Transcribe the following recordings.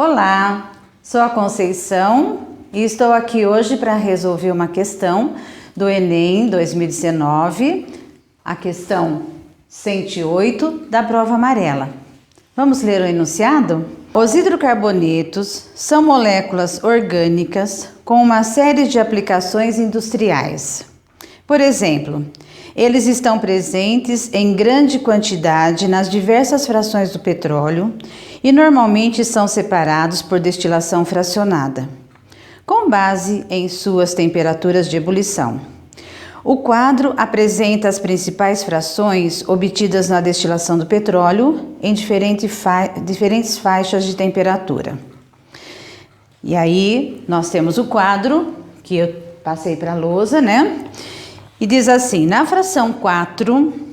Olá, sou a Conceição e estou aqui hoje para resolver uma questão do Enem 2019, a questão 108 da prova amarela. Vamos ler o enunciado? Os hidrocarbonetos são moléculas orgânicas com uma série de aplicações industriais. Por exemplo, eles estão presentes em grande quantidade nas diversas frações do petróleo e normalmente são separados por destilação fracionada, com base em suas temperaturas de ebulição. O quadro apresenta as principais frações obtidas na destilação do petróleo em diferentes faixas de temperatura. E aí nós temos o quadro que eu passei para a lousa, né? E diz assim: na fração 4,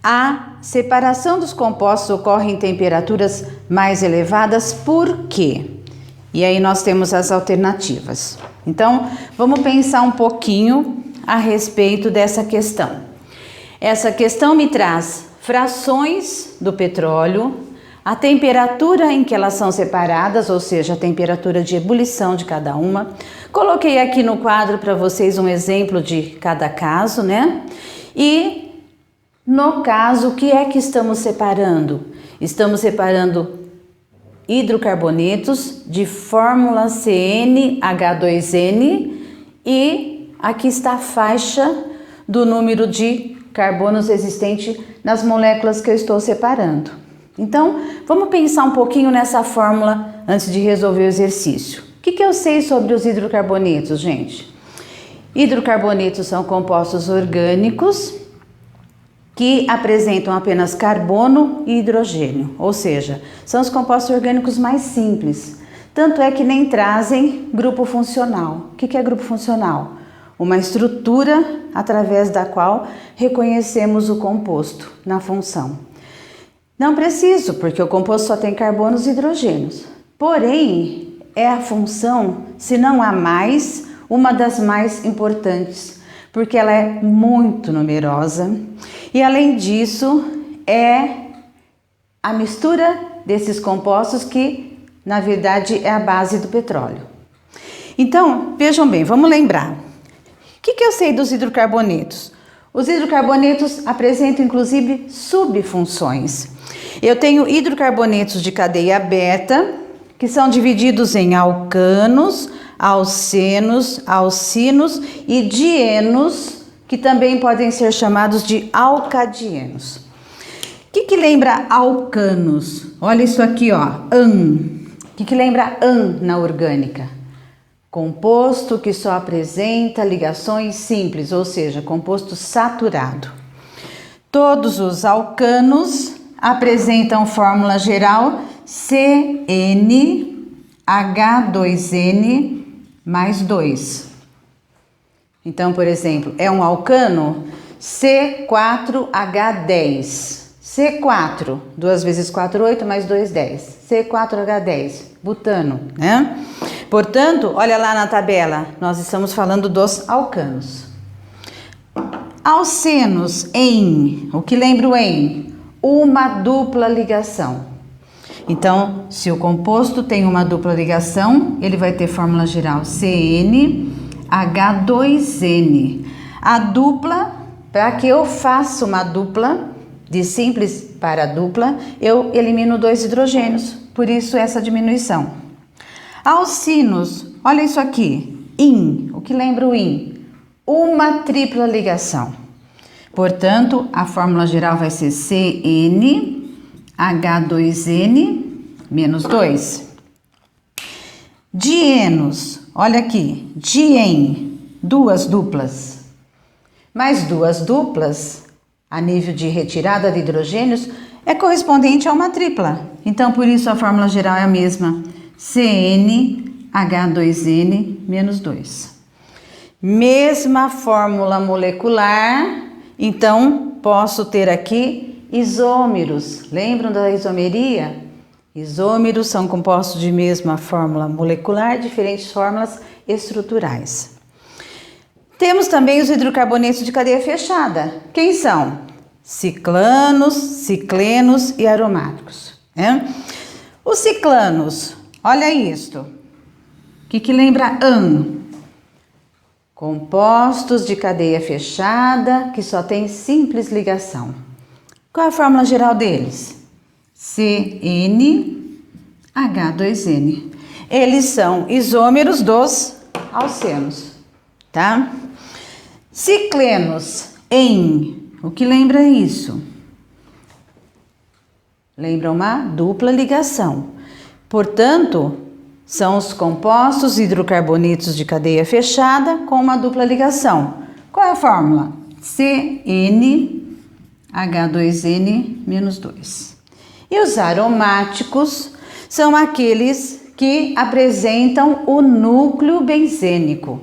a separação dos compostos ocorre em temperaturas mais elevadas, por quê? E aí nós temos as alternativas. Então, vamos pensar um pouquinho a respeito dessa questão. Essa questão me traz frações do petróleo, a temperatura em que elas são separadas, ou seja, a temperatura de ebulição de cada uma. Coloquei aqui no quadro para vocês um exemplo de cada caso, né? E no caso, o que é que estamos separando? Estamos separando hidrocarbonetos de fórmula CnH2n e aqui está a faixa do número de carbonos existente nas moléculas que eu estou separando. Então, vamos pensar um pouquinho nessa fórmula antes de resolver o exercício. O que eu sei sobre os hidrocarbonetos, gente? Hidrocarbonetos são compostos orgânicos que apresentam apenas carbono e hidrogênio, ou seja, são os compostos orgânicos mais simples. Tanto é que nem trazem grupo funcional. O que é grupo funcional? Uma estrutura através da qual reconhecemos o composto na função. Não preciso, porque o composto só tem carbonos e hidrogênios. Porém, é a função, se não a mais, uma das mais importantes, porque ela é muito numerosa e, além disso, é a mistura desses compostos que, na verdade, é a base do petróleo. Então, vejam bem, vamos lembrar. O que eu sei dos hidrocarbonetos? Os hidrocarbonetos apresentam, inclusive, subfunções. Eu tenho hidrocarbonetos de cadeia beta, que são divididos em alcanos, alcenos, alcinos e dienos, que também podem ser chamados de alcadienos. O que lembra alcanos? Olha isso aqui, ó, an. O que lembra an na orgânica? Composto que só apresenta ligações simples, ou seja, composto saturado. Todos os alcanos apresentam fórmula geral CnH2n mais 2. Então, por exemplo, é um alcano C4H10. C4, 2 vezes 4, 8, mais 2, 10. C4H10, butano, né? Portanto, olha lá na tabela, nós estamos falando dos alcanos. Alcenos em, o que lembra o em? Uma dupla ligação. Então, se o composto tem uma dupla ligação, ele vai ter fórmula geral CnH2n. A dupla, para que eu faça uma dupla, de simples para dupla, eu elimino 2 hidrogênios, por isso essa diminuição. Alcinos, olha isso aqui, in, o que lembra o in? Uma tripla ligação. Portanto, a fórmula geral vai ser CnH2n menos 2. Dienos, olha aqui, dien, 2 duplas. Mais 2 duplas, a nível de retirada de hidrogênios, é correspondente a uma tripla. Então, por isso, a fórmula geral é a mesma, CnH2n menos 2. Mesma fórmula molecular, então posso ter aqui isômeros. Lembram da isomeria? Isômeros são compostos de mesma fórmula molecular, diferentes fórmulas estruturais. Temos também os hidrocarbonetos de cadeia fechada. Quem são? Ciclanos, ciclenos e aromáticos, né? Os ciclanos, Olha isto. O que lembra AN? Compostos de cadeia fechada que só tem simples ligação. Qual é a fórmula geral deles? CnH2n. Eles são isômeros dos alcenos, tá? Ciclenos em, o que lembra isso? Lembra uma dupla ligação. Portanto, são os compostos hidrocarbonetos de cadeia fechada com uma dupla ligação. Qual é a fórmula? CnH2n-2. E os aromáticos são aqueles que apresentam o núcleo benzênico,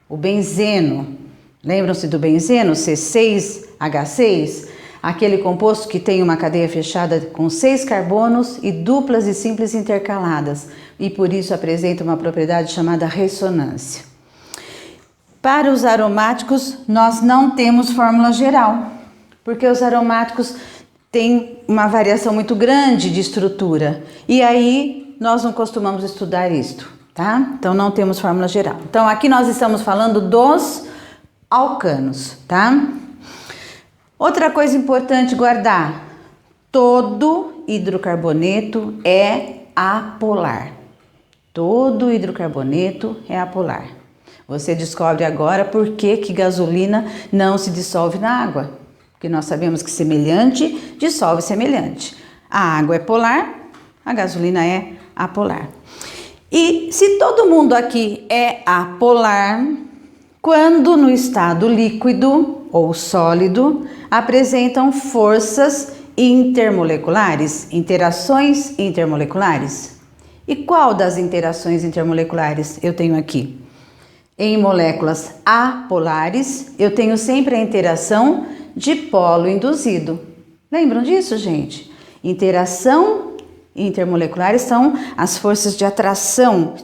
o benzeno. Lembram-se do benzeno, C6H6? Aquele composto que tem uma cadeia fechada com 6 carbonos e duplas e simples intercaladas, e por isso apresenta uma propriedade chamada ressonância. Para os aromáticos, nós não temos fórmula geral, porque os aromáticos têm uma variação muito grande de estrutura, e aí nós não costumamos estudar isto, tá? Então não temos fórmula geral. Então aqui nós estamos falando dos alcanos, tá? Outra coisa importante guardar: todo hidrocarboneto é apolar. Todo hidrocarboneto é apolar. Você descobre agora por que gasolina não se dissolve na água. Porque nós sabemos que semelhante dissolve semelhante. A água é polar, a gasolina é apolar. E se todo mundo aqui é apolar, quando no estado líquido ou sólido, apresentam forças intermoleculares, interações intermoleculares. E qual das interações intermoleculares eu tenho aqui? Em moléculas apolares, eu tenho sempre a interação de polo induzido. Lembram disso, gente? Interação intermolecular são as forças de atração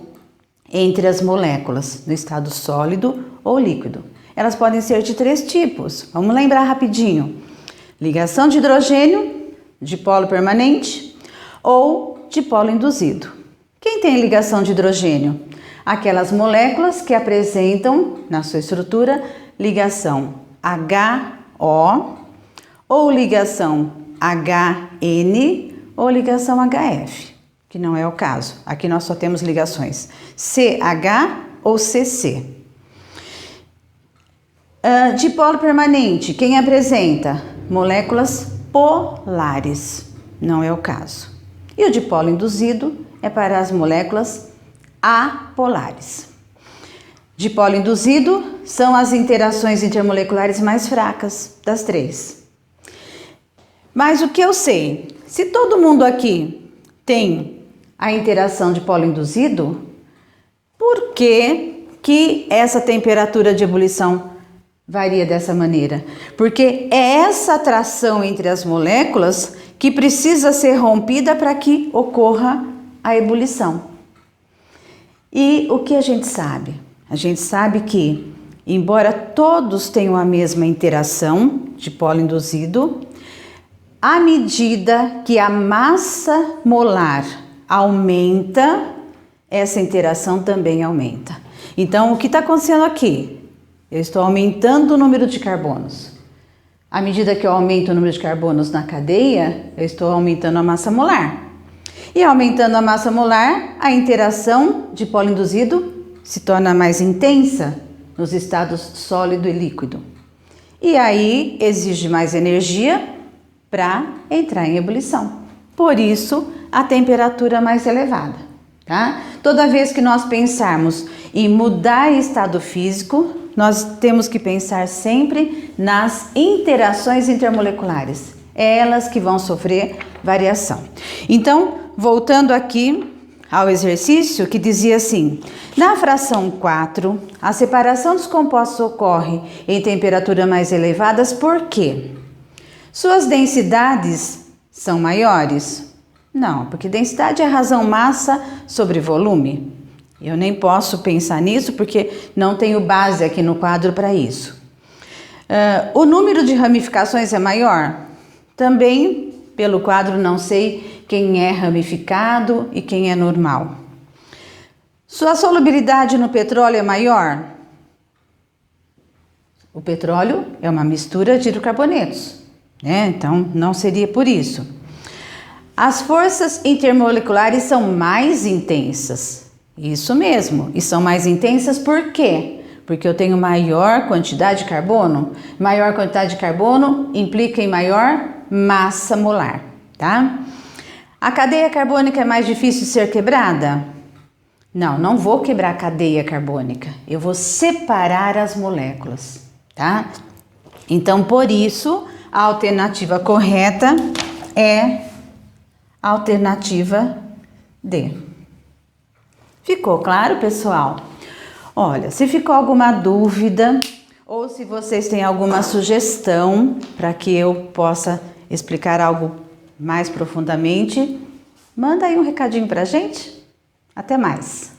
entre as moléculas no estado sólido ou líquido. Elas podem ser de 3 tipos. Vamos lembrar rapidinho. Ligação de hidrogênio, de polo permanente ou de polo induzido. Quem tem ligação de hidrogênio? Aquelas moléculas que apresentam na sua estrutura ligação HO ou ligação HN ou ligação HF, que não é o caso. Aqui nós só temos ligações CH ou CC. De polo permanente, quem apresenta? Moléculas polares, não é o caso. E o de polo induzido é para as moléculas apolares. De polo induzido são as interações intermoleculares mais fracas das 3. Mas o que eu sei? Se todo mundo aqui tem a interação de polo induzido, por que essa temperatura de ebulição varia dessa maneira? Porque é essa atração entre as moléculas que precisa ser rompida para que ocorra a ebulição. E o que a gente sabe? A gente sabe que, embora todos tenham a mesma interação de polo induzido, à medida que a massa molar aumenta, essa interação também aumenta. Então, o que está acontecendo aqui? Eu estou aumentando o número de carbonos. À medida que eu aumento o número de carbonos na cadeia, eu estou aumentando a massa molar. E aumentando a massa molar, a interação de polo induzido se torna mais intensa nos estados sólido e líquido. E aí exige mais energia para entrar em ebulição. Por isso, a temperatura mais elevada, tá? Toda vez que nós pensarmos em mudar estado físico, nós temos que pensar sempre nas interações intermoleculares. É elas que vão sofrer variação. Então, voltando aqui ao exercício que dizia assim: na fração 4, a separação dos compostos ocorre em temperaturas mais elevadas por quê? Suas densidades são maiores? Não, porque densidade é razão massa sobre volume. Eu nem posso pensar nisso porque não tenho base aqui no quadro para isso. O número de ramificações é maior? Também, pelo quadro, não sei quem é ramificado e quem é normal. Sua solubilidade no petróleo é maior? O petróleo é uma mistura de hidrocarbonetos, né? Então não seria por isso. As forças intermoleculares são mais intensas. Isso mesmo. E são mais intensas por quê? Porque eu tenho maior quantidade de carbono. Maior quantidade de carbono implica em maior massa molar, tá? A cadeia carbônica é mais difícil de ser quebrada? Não, não vou quebrar a cadeia carbônica. Eu vou separar as moléculas, tá? Então, por isso, a alternativa correta é a alternativa D. Ficou claro, pessoal? Olha, se ficou alguma dúvida ou se vocês têm alguma sugestão para que eu possa explicar algo mais profundamente, manda aí um recadinho pra gente. Até mais!